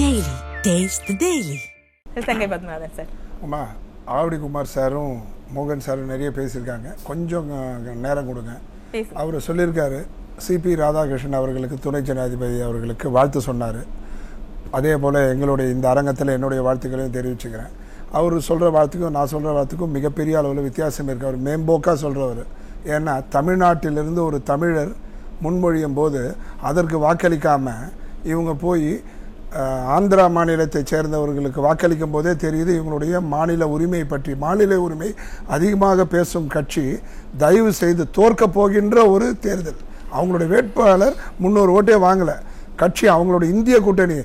Daily. Taste the Daily. சங்கை Padmanathan sir. அம்மா ஆவடி குமார் சாரும் மோகன் சாரும் நிறைய பேசியிருக்காங்க. கொஞ்சம் நேரம் கொடுங்க. அவர் சொல்லியிருக்காரு சிபி ராதாகிருஷ்ணன் அவர்களுக்கு துணை ஜனாதிபதி அவர்களுக்கு வாழ்த்து சொன்னார். அதே போல் எங்களுடைய இந்த அரங்கத்தில் என்னுடைய வாழ்த்துக்களையும் தெரிவிச்சுக்கிறேன். அவர் சொல்கிற வாழ்த்துக்கும் நான் சொல்கிற வாழ்த்துக்கும் மிகப்பெரிய அளவில் வித்தியாசம் இருக்குது. அவர் மேம்போக்காக சொல்கிறவர். ஏன்னா தமிழ்நாட்டிலிருந்து ஒரு தமிழர் முன்மொழியும் போது அதற்கு வாக்களிக்காமல் இவங்க போய் ஆந்திரா மாநிலத்தை சேர்ந்தவர்களுக்கு வாக்களிக்கும் போதே தெரியுது இவங்களுடைய மாநில உரிமை பற்றி. மாநில உரிமை அதிகமாக பேசும் கட்சி தயவு செய்து தோற்க போகின்ற ஒரு தேர்தல். அவங்களுடைய வேட்பாளர் 300 ஓட்டே வாங்கலை. கட்சி அவங்களோட இந்திய கூட்டணி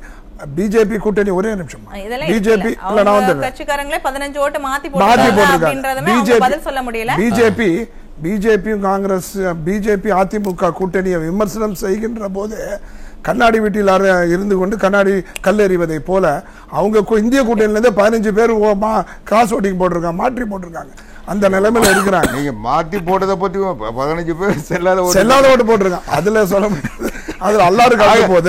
பிஜேபி கூட்டணி ஒரே நிமிஷம் பிஜேபி பிஜேபியும் காங்கிரஸ் பிஜேபி அதிமுக கூட்டணியை விமர்சனம் செய்கின்ற போது கண்ணாடி வீட்டில் இருந்து கொண்டு கண்ணாடி கல்லெறிவதை போல அவங்க இந்திய கூட்டணியிலேருந்து 15 பேர் கிராஸ் ஓட்டிங் போட்டிருக்காங்க, மாற்றி போட்டிருக்காங்க. அந்த நிலைமையில இருக்கிறாங்க. நீங்க மாற்றி போட்டதை பத்தி 15 பேர் செல்லாத ஓட்டு போட்டிருக்காங்க. அதுல சொல்ல முடியாது. அதுல எல்லாரும் காட்ட போது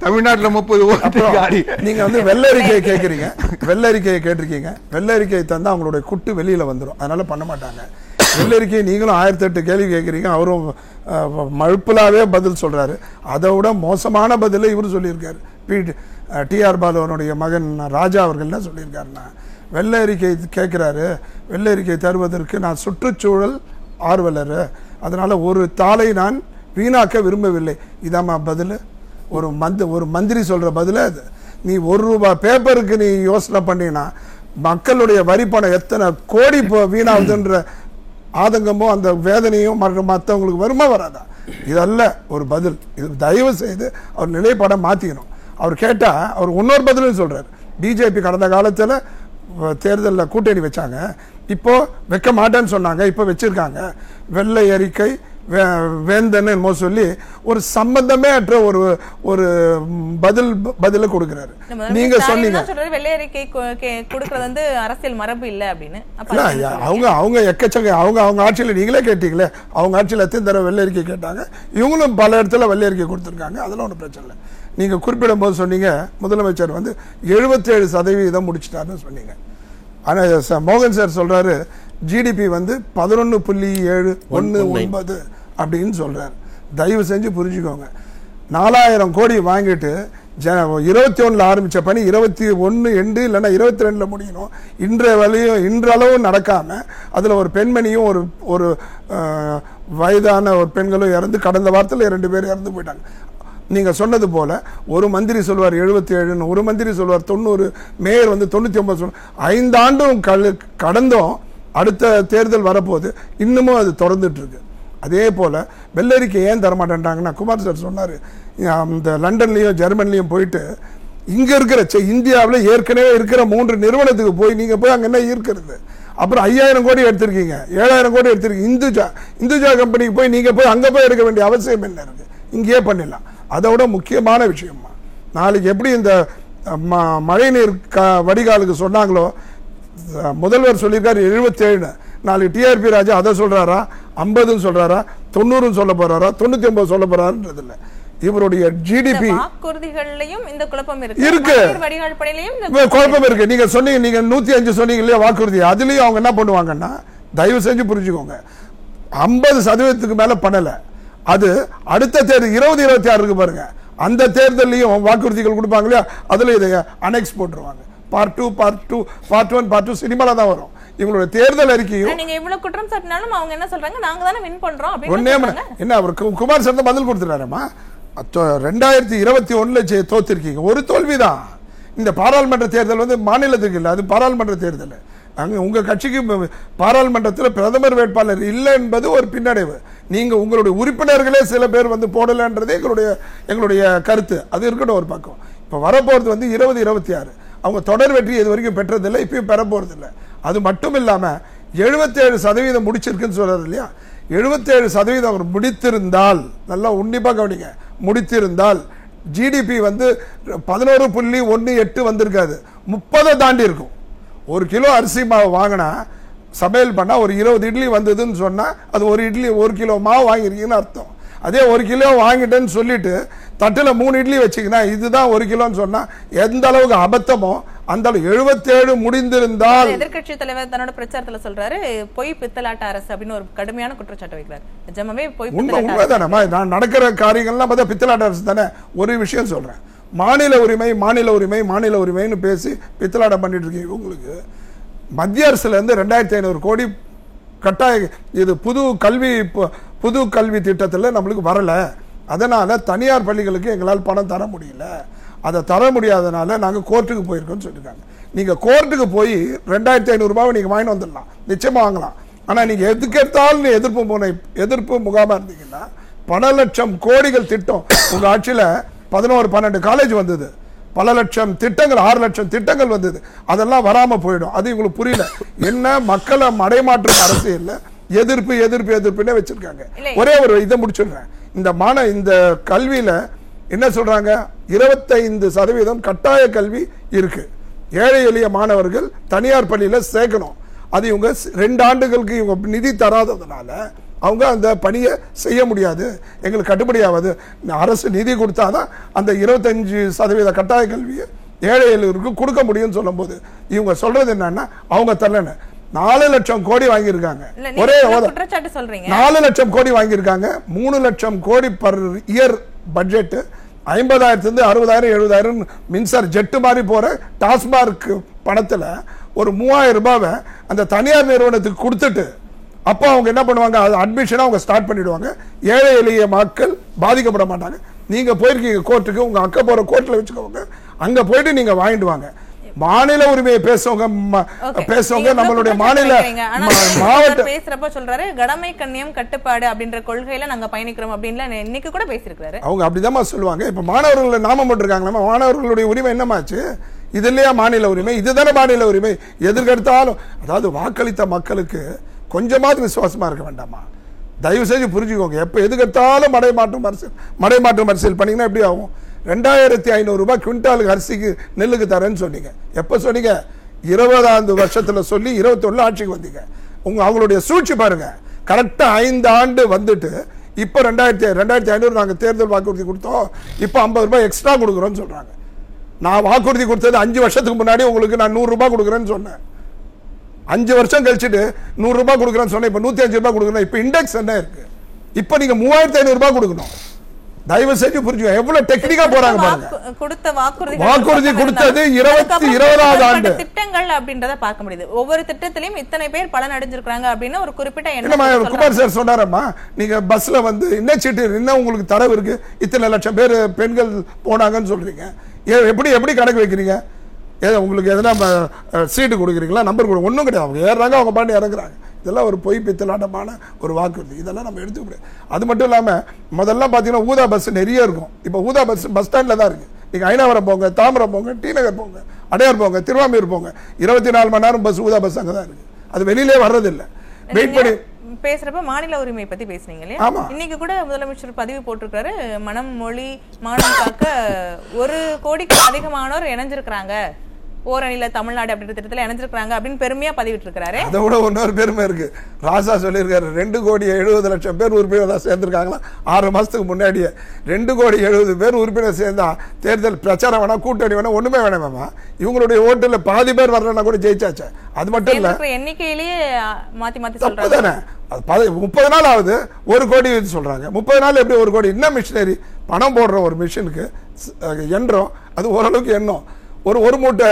தமிழ்நாட்டுல 30 ஓட்டு. நீங்க வந்து வெள்ளரிக்கையை கேட்கறீங்க, வெள்ளரிக்கையை கேட்டிருக்கீங்க. வெள்ளரிக்கையை தந்தா அவங்களுடைய குட்டு வெளியில வந்துடும். அதனால பண்ண மாட்டாங்க. வெள்ளரிக்கை நீங்களும் 1008 கேள்வி கேட்குறீங்க. அவரும் மழுப்பலாவே பதில் சொல்றாரு. அதை விட மோசமான பதிலை இவர் சொல்லியிருக்காரு. டிஆர் பாலுவனுடைய மகன் ராஜா அவர்கள் என்ன சொல்லியிருக்காருன்னா, வெள்ளை அறிக்கை கேட்குறாரு, வெள்ளை அறிக்கை தருவதற்கு நான் சுற்றுச்சூழல் ஆர்வலர், அதனால ஒரு தாளை நான் வீணாக்க விரும்பவில்லை. இதாம்மா பதில். ஒரு மந்திரி சொல்ற பதில் அது. நீ ₹1 பேப்பருக்கு நீ யோசனை பண்ணினா மக்களுடைய வரி பணம் எத்தனை கோடி வீணாகுதுன்ற ஆதங்கமோ அந்த வேதனையும் மற்றவங்களுக்கு வருமா வராதா? இதல்ல ஒரு பதில். இது தயவு செய்து அவர் நிலைப்பாடை மாற்றிக்கணும். அவர் கேட்டால் அவர் இன்னொரு பதிலும் சொல்கிறார். பிஜேபி கடந்த காலத்தில் தேர்தலில் கூட்டணி வச்சாங்க, இப்போ வைக்க மாட்டேன்னு சொன்னாங்க, இப்போ வச்சிருக்காங்க. வெள்ளை அறிக்கை வேந்தன்னு சொல்லி ஒரு சம்பந்தமே அற்ற ஒரு பதில கொடுக்கிறாரு. நீங்க சொன்னீங்க வெள்ளை அறிக்கை கொடுக்கிறது வந்து அரசியல் மரபு இல்ல அப்படின்னு. அவங்க எக்கச்சக்க அவங்க ஆட்சியில் நீங்களே கேட்டீங்களே, அவங்க ஆட்சியில் எத்தனை தடவை வெள்ளை அறிக்கை கேட்டாங்க. இவங்களும் பல இடத்துல வெள்ளை அறிக்கை கொடுத்துருக்காங்க. அதெல்லாம் ஒன்றும் பிரச்சனை இல்லை. நீங்க குறிப்பிடும் போது சொன்னீங்க முதலமைச்சர் வந்து 77% முடிச்சிட்டாருன்னு சொன்னீங்க. ஆனால் மோகன் சார் சொல்றாரு ஜிடிபி வந்து 11.719 அப்படின்னு சொல்றாரு. தயவு செஞ்சு புரிஞ்சுக்கோங்க. 4000 கோடி வாங்கிட்டு 21 ஆரம்பிச்ச பணி 21 எண்டு இல்லைன்னா 22 முடியணும். இன்றளவும் நடக்காம அதுல ஒரு பெண்மணியும் ஒரு வயதான ஒரு பெண்களும் இறந்து கடந்த வாரத்தில் 2 பேர் இறந்து போயிட்டாங்க. நீங்க சொன்னது போல ஒரு மந்திரி சொல்வார் 77, ஒரு மந்திரி சொல்வார் 90, மேயர் வந்து 99. 5 ஆண்டும் கடந்தும் அடுத்த தேர்தல் வரப்போது இன்னமும் அது தொடர்ந்துட்டு இருக்கு. அதே போல வெள்ளரிக்கை ஏன் தரமாட்டேன்ட்டாங்கன்னா, குமார் சார் சொன்னார், இந்த லண்டன்லயும் ஜெர்மன்லயும் போயிட்டு இங்க இருக்கிற இந்தியாவில் ஏற்கனவே இருக்கிற 3 நிறுவனத்துக்கு போய் நீங்க போய் அங்க என்ன ஈர்க்கிறது? அப்புறம் 5000 கோடி எடுத்திருக்கீங்க, 7000 கோடி எடுத்திருக்கீங்க. இந்துஜா கம்பெனிக்கு போய் நீங்க போய் அங்க போய் எடுக்க வேண்டிய அவசியம் என்ன இருக்கு? இங்கேயே பண்ணிடலாம். அதோட முக்கியமான விஷயமா, நாளைக்கு எப்படி இந்த மழைநீர் வடிகாலுக்கு சொன்னாங்களோ, முதல்வர் சொல்லியிருக்காரு 77. நாளைக்கு டிஆர்பி ராஜா அதை சொல்றாரா, 50 சொல்றாரா, 90 சொல்ல போறாரா, 99 சொல்ல போறாருன்றது இல்ல. இவருடைய ஜிடிபி இந்த குழப்பம் இருக்கு, குழப்பம் இருக்கு. நீங்க சொன்னீங்க, நீங்க 105 சொன்னீங்க இல்லையா வாக்குறுதி, அதுலயும் அவங்க என்ன பண்ணுவாங்கன்னா, தயவு செஞ்சு புரிஞ்சுக்கோங்க, 50% மேல பண்ணல. அது அடுத்த தேர்தல் 2026 இருக்கு பாருங்க, அந்த தேர்தலையும் வாக்குறுதிகள் கொடுப்பாங்க இல்லையா, அதுல இதை அனெக்ஸ் போட்டுருவாங்க. பார்ட் 2 பார்ட் 1 பார்ட் 2 சினிமால தான் வரும். இவங்களுடைய தேர்தல் அறிக்கையும் நீங்க இவ்வளவு குற்றம் சாட்டினாலும் அவங்க என்ன சொல்றாங்க, நாங்க தானே வின் பண்றோம் அப்படின்னு. என்ன அவர் குமார் சார் தான் பதில் கொடுத்துட்டாருமா. 2021 தோத்திருக்கீங்க, ஒரு தோல்விதான். இந்த பாராளுமன்ற தேர்தல் வந்து மாநிலத்துக்கு இல்லை, அது பாராளுமன்ற தேர்தல். அங்க உங்க கட்சிக்கு பாராளுமன்றத்தில் பிரதமர் வேட்பாளர் இல்லை என்பது ஒரு பின்னடைவு. நீங்க உங்களுடைய உறுப்பினர்களே சில பேர் வந்து போடலன்றது எங்களுடைய கருத்து. அது இருக்கட்டும் ஒரு பக்கம். இப்ப வரப்போறது வந்து 2026. அவங்க தொடர் வெற்றி இது வரைக்கும் பெற்றதில்லை, இப்பயும் பெற போறதில்லை. அது மட்டும் இல்லாம 77% முடிச்சிருக்குன்னு சொல்றாரு இல்லையா, 77% அவர் முடித்திருந்தால், நல்லா உன்னிப்பா கவனிங்க, முடித்திருந்தால் ஜிடிபி வந்து 11.18 வந்திருக்காது, 30 தாண்டி இருக்கும். 1 கிலோ அரிசி மாவு வாங்கினா சமையல் பண்ணா ஒரு 20 இட்லி வந்ததுன்னு சொன்னா அது ஒரு இட்லி 1 கிலோ மாவு வாங்கிருக்கீங்கன்னு அர்த்தம். அதே 1 கிலோ வாங்கிட்டேன்னு சொல்லிட்டு தட்டுல 3 இட்லி வச்சுக்கினா இதுதான் 1 கிலோன்னு சொன்னா எந்த அளவுக்கு அபத்தமோ அந்த 77 முடிந்திருந்தால். எதிர்க்கட்சி தலைவர் தன்னோட பிரச்சாரத்துல சொல்றாரு பொய் பித்தலாட்ட அரசு அப்படின்னு ஒரு கடுமையான குற்றச்சாட்டு வைக்கிறார். நிஜமாவே பொய் உண்மைதானே? நான் நடக்கிற காரியங்கள்லாம் பார்த்தா பித்தலாட்ட அரசு தானே. ஒரு விஷயம் சொல்றேன், மாநில உரிமை மாநில உரிமை மாநில உரிமைன்னு பேசி பித்தலாட்டம் பண்ணிட்டு இருக்கீங்க. உங்களுக்கு மத்திய அரசுல இருந்து 2500 கோடி கட்டாய இது புது கல்வி திட்டத்தில் நம்மளுக்கு வரல. அதனால தனியார் பள்ளிகளுக்கு எங்களால் பணம் தர முடியல. அதை தர முடியாதனால நாங்கள் கோர்ட்டுக்கு போயிருக்கோம்னு சொல்லியிருக்காங்க. நீங்கள் கோர்ட்டுக்கு போய் 2500 ரூபாவை நீங்கள் வாங்கி வந்துடலாம், நிச்சயமாக வாங்கலாம். ஆனால் நீங்கள் எதுக்கெடுத்தாலும் எதிர்ப்பு முகாமாக இருந்தீங்கன்னா பல லட்சம் கோடிகள் திட்டம் உங்கள் ஆட்சியில் 11-12 காலேஜ் வந்தது, பல லட்சம் திட்டங்கள் 6 லட்சம் திட்டங்கள் வந்தது, அதெல்லாம் வராமல் போயிடும். அது உங்களுக்கு புரியல. என்ன மக்களை மடைமாற்றும் அரசியல் எதிர்ப்பு எதிர்ப்பு எதிர்ப்புன்னே வச்சிருக்காங்க. ஒரே ஒரு இதை முடிச்சிடுறேன். இந்த கல்வியில என்ன சொல்றாங்க, 25% கட்டாய கல்வி இருக்கு. ஏழை எளிய மாணவர்கள் தனியார் பள்ளியில சேர்க்கணும். அது இவங்க 2 ஆண்டுகளுக்கு இவங்க நிதி தராததுனால அவங்க அந்த பணியை செய்ய முடியாது, எங்களுக்கு கட்டுப்படியாவது. அரசு நிதி கொடுத்தாதான் அந்த 25% கட்டாய கல்வியை ஏழை எளியவருக்கு கொடுக்க முடியும்னு சொல்லும் போது இவங்க சொல்றது என்னன்னா அவங்க தரலன்னு 4 லட்சம் கோடி வாங்கியிருக்காங்க. ஒரே 4 லட்சம் கோடி வாங்கியிருக்காங்க. 3 லட்சம் கோடி பர் இயர் பட்ஜெட். 50,000 60,000 70,000 மின்சார ஜெட்டு மாதிரி போற டாஸ்மார்க் பணத்துல ஒரு 3000 ரூபாவை அந்த தனியார் நிறுவனத்துக்கு கொடுத்துட்டு அப்போ அவங்க என்ன பண்ணுவாங்க, அட்மிஷனை அவங்க ஸ்டார்ட் பண்ணிடுவாங்க. ஏழை எளிய மக்கள் பாதிக்கப்பட மாட்டாங்க. நீங்க போயிருக்கீங்க கோர்ட்டுக்கு, உங்க அக்கா போற கோர்ட்ல வச்சுக்கோங்க, அங்க போயிட்டு நீங்க வாங்கிட்டு வாங்க. மாநில உரிமையை பேசுவங்க நம்மளுடைய மாநில மாவட்ட பேசுறப்ப சொல்றாரு கடமை கண்ணியம் கட்டுப்பாடு அப்படின்ற கொள்கையில நாங்க பயணிக்கிறோம் அப்படின்னு இன்னைக்கு கூட பேசியிருக்காரு. அவங்க அப்படிதான் சொல்லுவாங்க. இப்ப மாணவர்கள் நாமம் போட்டிருக்காங்க, மாணவர்களுடைய உரிமை என்னமாச்சு? இது இல்லையா மாநில உரிமை? இதுதானே மாநில உரிமை. எதிர்கெடுத்தாலும் அதாவது வாக்களித்த மக்களுக்கு கொஞ்சமாவது விசுவாசமா இருக்க வேண்டாமா? தயவு செஞ்சு புரிஞ்சுக்கோங்க. எப்ப எதுக்கெடுத்தாலும் மடைமாற்றம் அரசியல் பண்ணீங்கன்னா எப்படி ஆகும்? 2500 ரூபாய் குவிண்டாலுக்கு அரிசிக்கு நெல்லுக்கு தரேன்னு சொன்னீங்க. எப்ப சொன்னீங்க? 20ஆவது வருஷத்துல சொல்லி 21 ஆட்சிக்கு வந்தீங்க. அவங்களுடைய சூழ்ச்சி பாருங்க. கரெக்டா 5 ஆண்டு வந்துட்டு இப்ப 2500 நாங்க தேர்தல் வாக்குறுதி கொடுத்தோம், இப்ப 50 ரூபாய் எக்ஸ்ட்ரா கொடுக்குறோம்னு சொல்றாங்க. நான் வாக்குறுதி கொடுத்தது 5 வருஷத்துக்கு முன்னாடி உங்களுக்கு நான் 100 ரூபாய் கொடுக்குறேன்னு சொன்னேன். 5 வருஷம் கழிச்சுட்டு 100 ரூபாய் கொடுக்குறேன்னு சொன்னேன், இப்ப 105 ரூபாய் கொடுக்குறேன். இப்ப இண்டெக்ஸ் என்ன இருக்கு? இப்ப நீங்க 3500 ரூபாய் கொடுக்கணும். தயவு செஞ்சு புரிஞ்சுக்கோங்க எவ்வளவு டெக்னிக்கா போறாங்க பாருங்க. வாக்குறுதி கொடுத்தது 20ஆவது ஆண்டு திட்டங்கள் அப்படின்றத பார்க்க முடியுது. ஒவ்வொரு திட்டத்திலயும் இத்தனை பேர் பலன் அடைஞ்சிருக்காங்க அப்படின்னு ஒரு குறிப்பிட்ட என்னமா குமார் சார் சொன்னாரம்மா, நீங்க பஸ்ல வந்து என்ன சீட்டு என்ன உங்களுக்கு தரவு இருக்கு, இத்தனை லட்சம் பேர் பெண்கள் போனாங்கன்னு சொல்றீங்க. எப்படி கணக்கு வைக்கிறீங்க? உங்களுக்கு எதனா சீட்டு கொடுக்குறீங்களா, நம்பர் கொடுங்க? ஒன்றும் கிடையாது. அவங்க ஏறுறாங்க, அவங்க பாட்டு இறங்குறாங்க. இதெல்லாம் ஒரு பொய் பித்தலாட்டமான ஒரு வாக்குறுதி. இதெல்லாம் நம்ம எடுத்துக்க முடியாது. அது மட்டும் இல்லாமல் முதல்ல பார்த்தீங்கன்னா ஊதா பஸ் நிறைய இருக்கும். இப்போ ஊதா பஸ் ஸ்டாண்டில் தான் இருக்குது. நீங்கள் ஐநாவரம் போங்க, தாம்பரம் போங்க, டி நகர் போங்க, அடையார் போங்க, திருவாமூர் போங்க, 24 மணி நேரம் பஸ் ஊதா பஸ் அங்கே தான் இருக்குது. அது வெளியிலே வர்றதில்லை. வெயிட் பண்ணி பேசுறப்ப மாநில உரிமை பத்தி பேசுனீங்க இல்லையா? இன்னைக்கு கூட முதலமைச்சர் பதிவு போட்டிருக்காரு, மனம் மொழி மானம் காக்க 1 கோடிக்கு அதிகமானோர் இணைஞ்சிருக்கிறாங்க, ஓரணில தமிழ்நாடு அப்படின்ற திட்டத்தில் இணைஞ்சிருக்காங்க அப்படின்னு பெருமையா பதிவிட்டு இருக்காரு. அதை விட இன்னொரு பெருமை இருக்கு. ராசா சொல்லியிருக்காரு 2,70,00,000 பேர் உறுப்பினராக சேர்ந்திருக்காங்களா 6 மாசத்துக்கு முன்னாடியே. 2,70,00,000 பேர் உறுப்பினர் சேர்ந்தா தேர்தல் பிரச்சாரம் வேணா, கூட்டணி வேணா, ஒண்ணுமே வேணாமா? இவங்களுடைய ஓட்டுல பாதி பேர் வரலன்னா கூட ஜெயிச்சாச்சு. அது மட்டும் இல்ல, எண்ணிக்கையிலேயே மாத்தி சொல்றாங்க. 30 நாள் ஆகுது 1 கோடி சொல்றாங்க. 30 நாள் எப்படி 1 கோடி? என்ன மிஷினரி பணம் போடுற ஒரு மிஷினுக்கு எண்றோம், அது ஓரளவுக்கு எண்ணும். ஒரு மூட்டை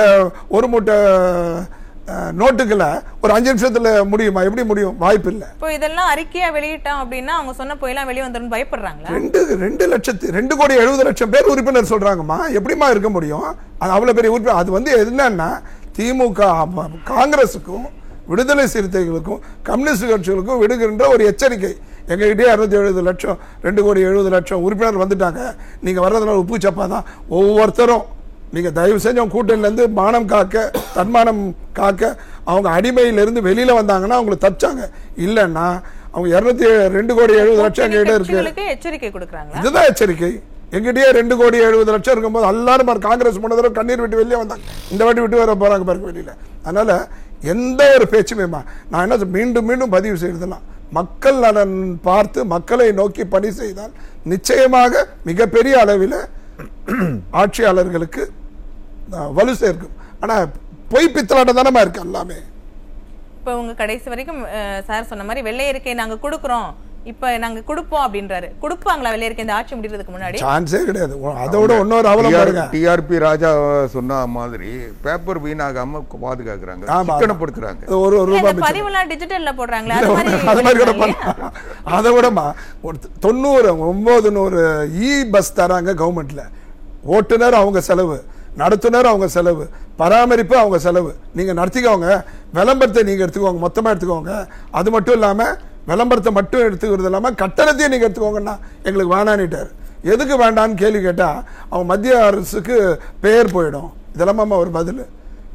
நோட்டுகளை ஒரு 5 நிமிஷத்துல முடியுமா? எப்படி முடியும்? வாய்ப்பு இல்லை. இப்போ இதெல்லாம் அறிக்கையா வெளியிட்டோம் அப்படின்னா அவங்க சொன்ன போயெல்லாம் வெளியே வந்துடும் பயப்படுறாங்க. 2,70,00,000 பேர் உறுப்பினர் சொல்றாங்கம்மா. எப்படிமா இருக்க முடியும்? அது அவ்வளவு பெரிய உறுப்பினர். அது வந்து என்னன்னா திமுக காங்கிரஸுக்கும் விடுதலை சிறுத்தைகளுக்கும் கம்யூனிஸ்ட் கட்சிகளுக்கும் விடுகின்ற ஒரு எச்சரிக்கை. எங்ககிட்டயே 670,00,000 2,70,00,000 உறுப்பினர் வந்துட்டாங்க, நீங்க வர்றதுனால உப்பு சப்பா தான். ஒவ்வொருத்தரும் நீங்க தயவு செஞ்சு அவங்க கூட்டணியிலேருந்து மானம் காக்க, தன்மானம் காக்க, அவங்க அடிமையிலிருந்து வெளியில வந்தாங்கன்னா அவங்களுக்கு தச்சாங்க. இல்லைன்னா அவங்க 2,70,00,000 கிட்ட இருக்கு. எச்சரிக்கை கொடுக்குறாங்க. இதுதான் எச்சரிக்கை. எங்கிட்டயே 2,70,00,000 இருக்கும்போது எல்லாரும் காங்கிரஸ் போன தடவை கண்ணீர் விட்டு வெளியே வந்தாங்க, இந்த வாட்டி விட்டு வர போறாங்க பாருங்க வெளியில. அதனால எந்த ஒரு பேச்சுமேமா நான் என்ன மீண்டும் பதிவு செய்யறதுலாம் மக்கள் நலன் பார்த்து மக்களை நோக்கி பணி செய்தால் நிச்சயமாக மிகப்பெரிய அளவில் ஆட்சியாளர்களுக்கு வலு சேர்க்கும். ஆனா பொய் பித்தலாட்டம் தானே இருக்கு எல்லாமே. இப்ப உங்க கடைசி வரைக்கும் சார் சொன்ன மாதிரி வெள்ளை இருக்கை நாங்க கொடுக்குறோம், இப்ப நாங்க கொடுப்போம் அப்படின்றாரு. கொடுப்பாங்களா வெள்ளை இருக்கை இந்த ஆட்சி முடிறதுக்கு முன்னாடி? சான்ஸே கிடையாது. அதோட இன்னொரு அவலம் பாருங்க, டிஆர்பி ராஜா சொன்ன மாதிரி பேப்பர் வீணாகாம பாதுகாக்கிறாங்க, சிக்கனப்படுத்துறாங்க. ஒரு ரூபாய் பதிவுலாம் டிஜிட்டல்ல போடுறாங்களே, அது மாதிரி கூட பண்ணலாம். அதை விடமா ஒரு 90-900 பஸ் தராங்க கவர்மெண்ட்ல. ஓட்டுநர் அவங்க செலவு, நடத்துனர் அவங்க செலவு, பராமரிப்பு அவங்க செலவு. நீங்க நடத்திக்கோங்க, விளம்பரத்தை நீங்க எடுத்துக்கோங்க, மொத்தமா எடுத்துக்கோங்க. அது மட்டும் இல்லாம விளம்பரத்தை மட்டும் எடுத்துக்கிறது இல்லாம கட்டணத்தையும் நீங்க எடுத்துக்கோங்கன்னா எங்களுக்கு வேணான்னுட்டாரு. எதுக்கு வேண்டான்னு கேள்வி கேட்டா அவங்க மத்திய அரசுக்கு பெயர் போயிடும். இதெல்லாம் ஒரு பதில்.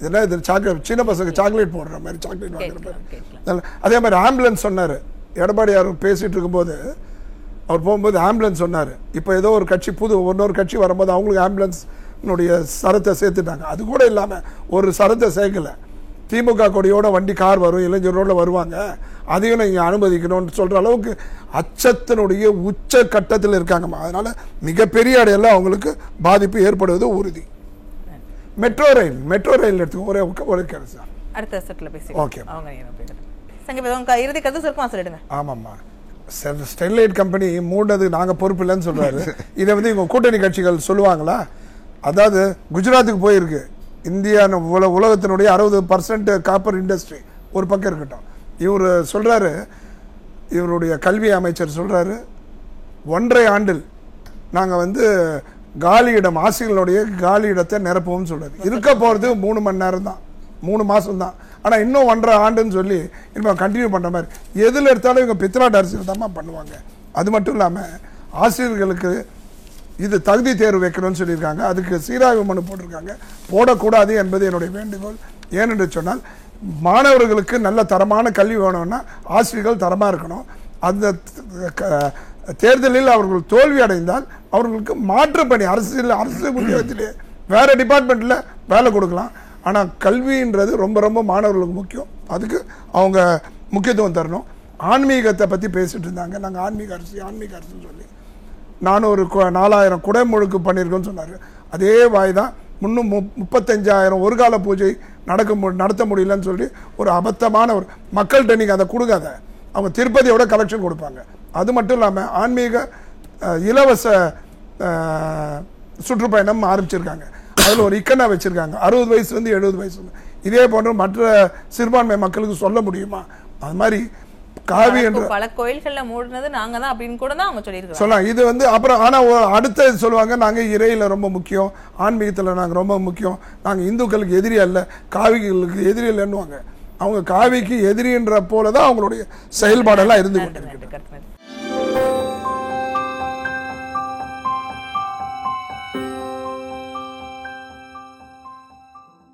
இதெல்லாம் இது சாக்லேட், சின்ன பசங்க சாக்லேட் போடுற மாதிரி சாக்லேட் வாங்குற. அதே மாதிரி ஆம்புலன்ஸ் சொன்னாரு எடப்பாடியார் பேசிட்டு இருக்கும்போது, அவர் போகும்போது ஆம்புலன்ஸ் சொன்னாரு. இப்போ ஏதோ ஒரு கட்சி இன்னொரு கட்சி வரும்போது அவங்களுக்கு ஆம்புலன்ஸ் சரத்தை சேர்த்துட்டாங்க. அது கூட இல்லாம ஒரு சரத்தை சேர்க்கல. திமுக கொடியோட வண்டி கார் வரும், இளைஞரோட வருவாங்க, அதையும் நீங்க அனுமதிக்கணும்னு சொல்ற அளவுக்கு அச்சத்தினுடைய உச்ச கட்டத்தில் இருக்காங்கம்மா. அதனால மிகப்பெரிய அடையெல்லாம் அவங்களுக்கு பாதிப்பு ஏற்படுவது உறுதி. மெட்ரோ ரயில் எடுத்துக்கோ ஒரே கேள்வி. அடுத்த செட்ல பேசி ஓகே இறுதி கருத்து சுருக்கமா சொல்லிடுங்க. ஆமாம்மா, ஸ்டெர்லைட் கம்பெனி மூடது நாங்க பொறுப்பு இல்லைன்னு சொல்றாரு. இதை வந்து இவங்க கூட்டணி கட்சிகள் சொல்லுவாங்களா? அதாவது குஜராத்துக்கு போயிருக்கு. இந்தியா உலகத்தினுடைய 60% காப்பர் இண்டஸ்ட்ரி ஒரு பக்கம் இருக்கட்டும். இவர் சொல்றாரு, இவருடைய கல்வி அமைச்சர் சொல்றாரு, 1.5 ஆண்டில் நாங்க வந்து காலியிடம் ஆசிரியர்களுடைய காலியிடத்தை நிரப்புவோம்னு சொல்றாரு. இருக்க போறது 3 மணி நேரம் தான், 3 மாசம் தான். ஆனா இன்னும் 1.5 ஆண்டுன்னு சொல்லி இன்னும் கண்டினியூ பண்ற மாதிரி. எதுல எடுத்தாலும் இவங்க பித்ராட் அரசியல் தான் பண்ணுவாங்க. அது மட்டும் இல்லாம ஆசிரியர்களுக்கு இது தகுதி தேர்வு வைக்கணும்னு சொல்லியிருக்காங்க. அதுக்கு சீராய்வு மனு போட்டிருக்காங்க. போடக்கூடாது என்பது என்னுடைய வேண்டுகோள். ஏனென்று சொன்னால் மாணவர்களுக்கு நல்ல தரமான கல்வி வேணும்னா ஆசிரியர்கள் தரமாக இருக்கணும். அந்த தேர்தலில் அவர்கள் தோல்வி அடைந்தால் அவர்களுக்கு மாற்று பணி அரசு உத்தியோகத்திலே வேற டிபார்ட்மெண்ட்ல வேலை கொடுக்கலாம். ஆனால் கல்வின்றது ரொம்ப ரொம்ப மாணவர்களுக்கு முக்கியம். அதுக்கு அவங்க முக்கியத்துவம் தரணும். ஆன்மீகத்தை பற்றி பேசிட்டு இருந்தாங்க. நாங்கள் ஆன்மீக அரசுன்னு சொல்லி 4000 குடைமுழுக்கு பண்ணியிருக்கோன்னு சொன்னார். அதே வாய் தான் 35,000 ஒரு கால பூஜை நடத்த முடியலன்னு சொல்லி ஒரு அபத்தமான ஒரு மக்கள்கிட்ட நீங்கள் அதை கொடுக்காத. அவங்க திருப்பதியோட கலெக்ஷன் கொடுப்பாங்க. அது மட்டும் இல்லாமல் ஆன்மீக இலவச சுற்றுப்பயணம் ஆரம்பிச்சிருக்காங்க. அதில் ஒரு இக்கனா வச்சிருக்காங்க. 60 வயசுலேருந்து 70 வயசு. இதே போன்ற மற்ற சிறுபான்மை மக்களுக்கு சொல்ல முடியுமா? அது மாதிரி காவி என்ற பல கோயில்கள்ல மூடுனது நாங்க தான் அப்படின்னு கூட தான் அவங்க சொல்லியிருக்காங்க. சொல்லலாம். இது வந்து அப்புறம் ஆனா அடுத்த சொல்லுவாங்க, நாங்க இறையில ரொம்ப முக்கியம், ஆன்மீகத்துல நாங்க ரொம்ப முக்கியம், நாங்க இந்துக்களுக்கு எதிரி அல்ல, காவிகளுக்கு எதிரி இல்லைன்னுவாங்க. அவங்க காவிக்கு எதிரின்ற போலதான் அவங்களுடைய செயல்பாடெல்லாம் இருந்து கொண்டிருக்கு.